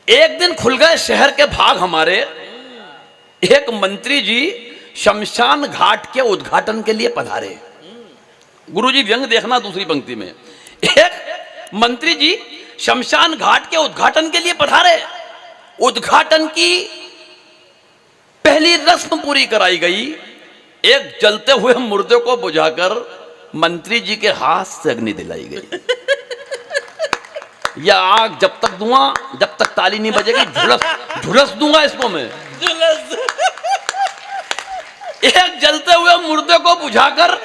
एक दिन खुल गए शहर के भाग हमारे। एक मंत्री जी शमशान घाट के उद्घाटन के लिए पधारे। गुरुजी व्यंग देखना दूसरी पंक्ति में। एक मंत्री जी शमशान घाट के उद्घाटन के लिए पधारे। उद्घाटन की पहली रस्म पूरी कराई गई। एक जलते हुए मुर्दे को बुझाकर मंत्री जी के हाथ से अग्नि दिलाई गई। यह आग जब तक धुआं, जब तक ताली नहीं बजेगी झुलस दूंगा इसको मैं। एक जलते हुए मुर्दे को बुझाकर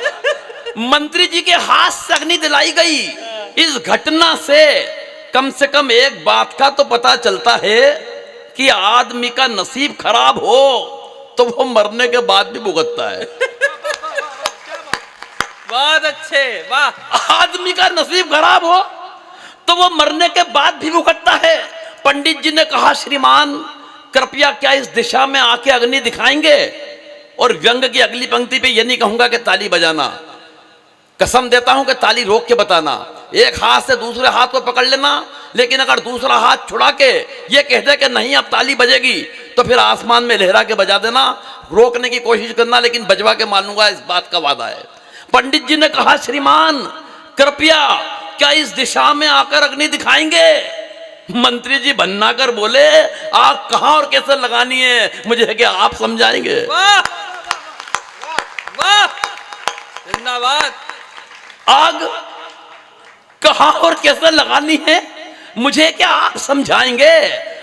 मंत्री जी के हाथ से अग्नि दिलाई गई। इस घटना से कम एक बात का तो पता चलता है कि आदमी का नसीब खराब हो तो वो मरने के बाद भी भुगतता है। बहुत अच्छे, वाह। आदमी का नसीब खराब हो तो वो मरने के बाद भी भुगतता है। पंडित जी ने कहा, श्रीमान कृपया क्या इस दिशा में आके अग्नि दिखाएंगे? और व्यंग की अगली पंक्ति पे ये नहीं कहूंगा कि ताली बजाना, कसम देता हूं कि ताली रोक के बताना। एक हाथ से दूसरे हाथ को पकड़ लेना, लेकिन अगर दूसरा हाथ छुड़ा के ये कह दे कि नहीं अब ताली बजेगी तो फिर आसमान में लहरा के बजा देना। रोकने की कोशिश करना, लेकिन बजवा के मानूंगा, इस बात का वादा है। पंडित जी ने कहा, श्रीमान कृपया क्या इस दिशा में आकर अग्नि दिखाएंगे? मंत्री जी भन्ना कर बोले, आग कहां और कैसे लगानी है मुझे क्या आप समझाएंगे? वाह वाह, जिंदाबाद। आग कहां और कैसे लगानी है मुझे क्या आप समझाएंगे?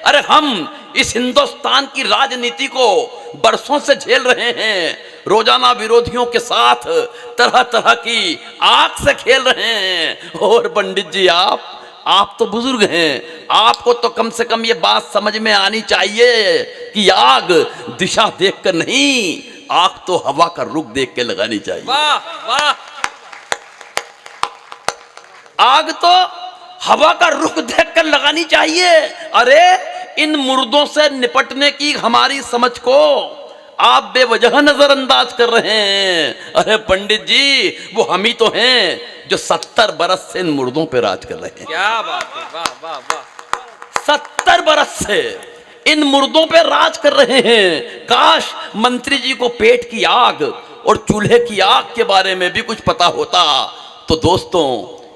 अरे हम इस हिंदुस्तान की राजनीति को बरसों से झेल रहे हैं। रोजाना विरोधियों के साथ तरह तरह की आग से खेल रहे हैं। और पंडित जी आप तो बुजुर्ग हैं, आपको तो कम से कम ये बात समझ में आनी चाहिए कि आग दिशा देखकर नहीं, आग तो हवा का रुख देख के लगानी चाहिए। वाह वाह, आग तो हवा का रुख देखकर लगानी चाहिए। अरे इन मुर्दों से निपटने की हमारी समझ को आप बेवजह नजरअंदाज कर रहे हैं। अरे पंडित जी, वो हम ही तो हैं जो 70 बरस से इन मुर्दों पे राज कर रहे हैं। क्या बात है, वाह वाह वाह। 70 बरस से इन मुर्दों पे राज कर रहे हैं। काश मंत्री जी को पेट की आग और चूल्हे की आग के बारे में भी कुछ पता होता तो दोस्तों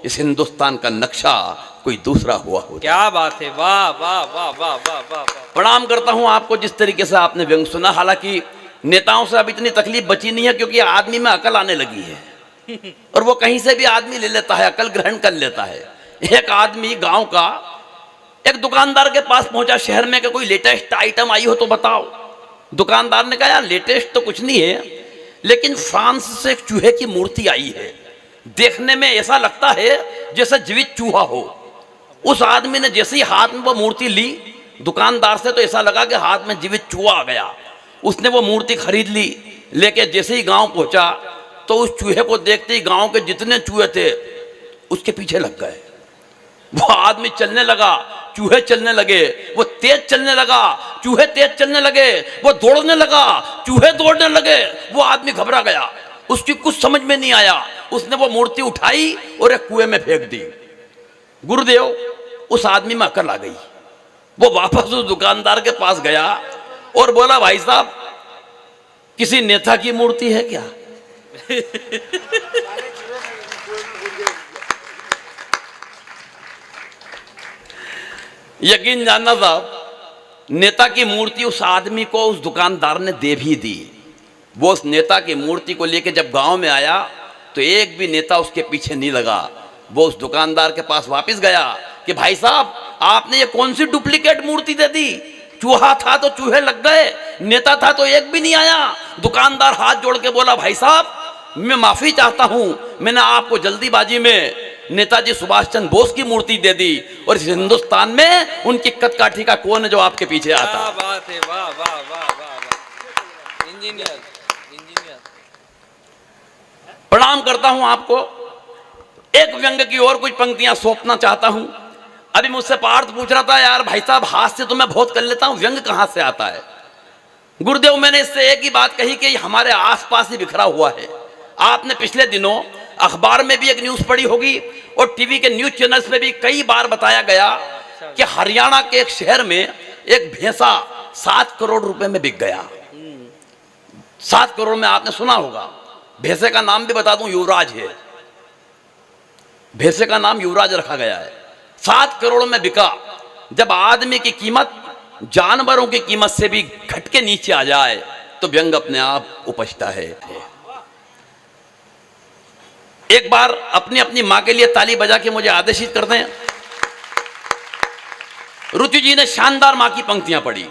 इस हिंदुस्तान का नक्शा कोई दूसरा हुआ होता। क्या बात है, वाह वाह वाह वाह वाह वाह। प्रणाम करता हूं आपको जिस तरीके से आपने व्यंग सुना। हालांकि नेताओं से अब इतनी तकलीफ बची नहीं है, क्योंकि आदमी में अकल आने लगी है और वो कहीं से भी आदमी ले लेता है, अकल ग्रहण कर लेता है। एक आदमी गांव का एक दुकानदार के पास पहुंचा शहर में कि कोई लेटेस्ट आइटम आई हो तो बताओ। दुकानदार ने कहा, यार लेटेस्ट तो कुछ नहीं है, लेकिन फ्रांस से एक चूहे की मूर्ति आई है, देखने में ऐसा लगता है जैसे जीवित चूहा हो। उस आदमी ने जैसे ही हाथ में वो मूर्ति ली, दुकानदार से तो ऐसा लगा कि हाथ में जीवित चूहा आ गया। उसने वो मूर्ति खरीद ली, लेके जैसे ही गांव पहुंचा तो उस चूहे को देखते ही गांव के जितने चूहे थे उसके पीछे लग गए। वो आदमी चलने लगा, चूहे चलने लगे। वो तेज चलने लगा, चूहे तेज चलने लगे। वो दौड़ने लगा, चूहे दौड़ने लगे। वो आदमी घबरा गया, उसकी कुछ समझ में नहीं आया। उसने वो मूर्ति उठाई और एक कुएं में फेंक दी। गुरुदेव, उस आदमी में अकल आ गई। वो वापस उस दुकानदार के पास गया और बोला, भाई साहब किसी नेता की मूर्ति है क्या? यकीन जानना साहब, नेता की मूर्ति उस आदमी को उस दुकानदार ने दे भी दी। वो उस नेता की मूर्ति को लेके जब गांव में आया तो एक भी नेता उसके पीछे नहीं लगा। वो उस दुकानदार के पास वापस गया कि भाई साहब आपने ये कौन सी डुप्लीकेट मूर्ति दे दी? चूहा था तो चूहे लग गए, नेता था तो एक भी नहीं आया। दुकानदार हाथ जोड़ के बोला, भाई साहब मैं माफी चाहता हूं, मैंने आपको जल्दीबाजी में नेताजी सुभाष चंद्र बोस की मूर्ति दे दी और इस हिंदुस्तान में उनकी कदकाठी का कौन है जो आपके पीछे आता? क्या बात है, वाह वाह वाह वाह। इंजीनियर इंजीनियर, प्रणाम करता हूं आपको। एक व्यंग की और कुछ पंक्तियां सौंपना चाहता हूं। अभी मुझसे पार्थ पूछ रहा था, यार भाई साहब हास्य तो मैं बहुत कर लेता हूं, व्यंग कहां से आता है? गुरुदेव, मैंने इससे एक ही बात कही कि हमारे आसपास ही बिखरा हुआ है। आपने पिछले दिनों अखबार में भी एक न्यूज पढ़ी होगी और टीवी के न्यूज चैनल्स में भी कई बार बताया गया कि हरियाणा के एक शहर में एक भैंसा 7 करोड़ रुपए में बिक गया। 7 करोड़ में आपने सुना होगा। भैंसे का नाम भी बता दूं, युवराज है। भैंसे का नाम युवराज रखा गया है। 7 करोड़ में बिका। जब आदमी की कीमत जानवरों की कीमत से भी घट के नीचे आ जाए तो व्यंग अपने आप उपजता है। एक बार अपनी अपनी मां के लिए ताली बजा के मुझे आदेशित कर दें। रुचि जी ने शानदार मां की पंक्तियां पढ़ी।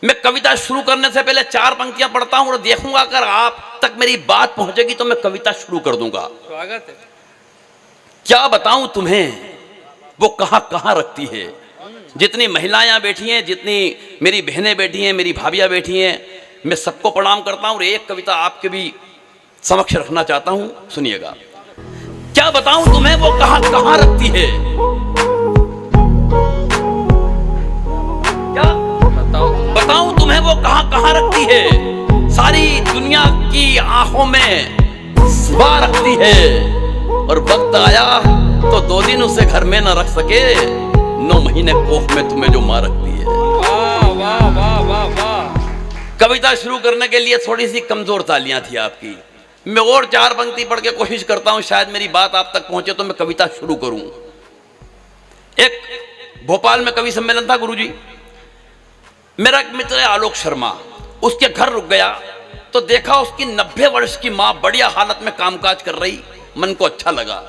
मैं कविता शुरू करने से पहले 4 पंक्तियां पढ़ता हूं और देखूंगा अगर आप तक मेरी बात पहुंचेगी तो मैं कविता शुरू कर दूंगा। स्वागत है। क्या बताऊं तुम्हें वो कहां कहां रखती है। जितनी महिलाएं यहां बैठी हैं, जितनी मेरी बहनें बैठी हैं, मेरी भाभियां बैठी हैं, मैं सबको प्रणाम करता हूं और एक कविता आपके भी समक्ष रखना चाहता हूं, सुनिएगा। क्या बताऊं तुम्हें वो कहां कहां रखती है। क्या बताऊं तुम्हें वो कहां कहां रखती है। सारी दुनिया की आंखों में सिवा रखती है और वक्त आया तो 2 दिन उसे घर में न रख सके। 9 महीने कोख में तुम्हें जो मां रखती है। वाह वाह वाह वाह वाह। कविता शुरू करने के लिए थोड़ी सी कमजोर तालियां थी आपकी। मैं और 4 पंक्ति पढ़ के कोशिश करता हूं, शायद मेरी बात आप तक पहुंचे तो मैं कविता शुरू करूं। एक भोपाल में कवि सम्मेलन था गुरुजी। मेरा एक मित्र है आलोक शर्मा, उसके घर रुक गया तो देखा उसकी 90 वर्ष की मां बढ़िया हालत में कामकाज कर रही। मन को अच्छा लगा।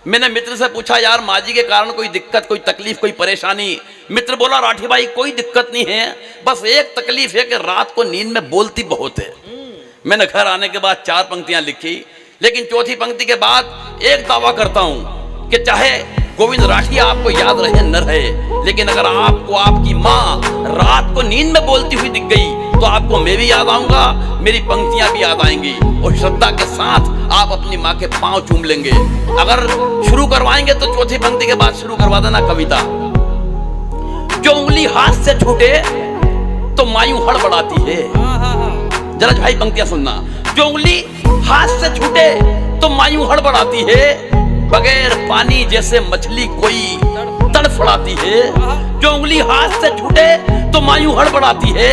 मैंने मित्र से पूछा, यार माँ जी के कारण कोई दिक्कत, कोई तकलीफ, कोई परेशानी। मित्र बोला, राठी भाई कोई दिक्कत नहीं है, बस एक तकलीफ है कि रात को नींद में बोलती बहुत है। मैंने घर आने के बाद 4 पंक्तियां लिखी, लेकिन चौथी पंक्ति के बाद एक दावा करता हूं कि चाहे गोविंद राठी आपको याद रहे न रहे, लेकिन अगर आपको आपकी माँ रात को नींद में बोलती हुई दिख गई तो आपको मैं भी याद आऊंगा, मेरी पंक्तियां भी याद आएंगी और श्रद्धा के साथ आप अपनी माँ के पांव चूम लेंगे। अगर शुरू करवाएंगे तो चौथी पंक्ति के बाद शुरू करवा देना कविता। जो उंगली हाथ से छूटे तो मायूं हड़बड़ाती है। जरा भाई पंक्तियां सुनना। जो उंगली हाथ से छूटे तो मायूं हड़बड़ाती है, बगैर पानी जैसे मछली कोई तड़फड़ाती है। जो उंगली हाथ से छूटे तो मायूं हड़बड़ाती है,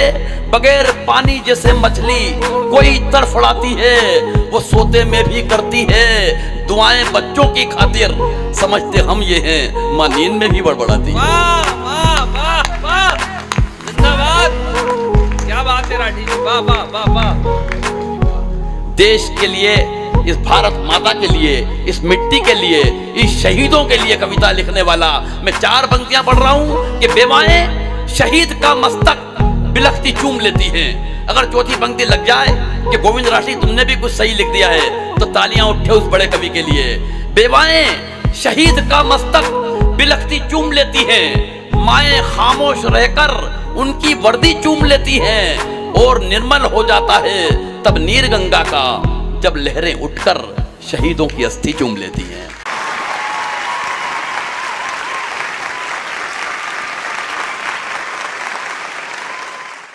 बगैर पानी जैसे मछली कोई तड़फड़ाती है। वो सोते में भी करती है दुआएं बच्चों की खातिर, समझते हम ये हैं मां नींद में भी बड़बड़ाती है। वाह वाह वाह वाह, जिंदाबाद। क्या बात है राठी जी, वाह वाह वाह वाह। देश के लिए, इस भारत माता के लिए, इस मिट्टी के लिए, इस शहीदों के लिए कविता लिखने वाला मैं 4 पंक्तियां पढ़ रहा हूं कि बेवाएं शहीद का मस्तक बिलखती चूम लेती हैं। अगर चौथी पंक्ति लग जाए कि गोविंद राठी तुमने भी कुछ सही लिख दिया है तो तालियां उठे उस बड़े कवि के लिए। बेवाएं शहीद का मस्तक बिलखती चूम लेती हैं, माएं खामोश रहकर उनकी वर्दी चूम लेती हैं और निर्मल हो जाता है तब नीर गंगा का, जब लहरें उठकर शहीदों की अस्थि चूम लेती हैं।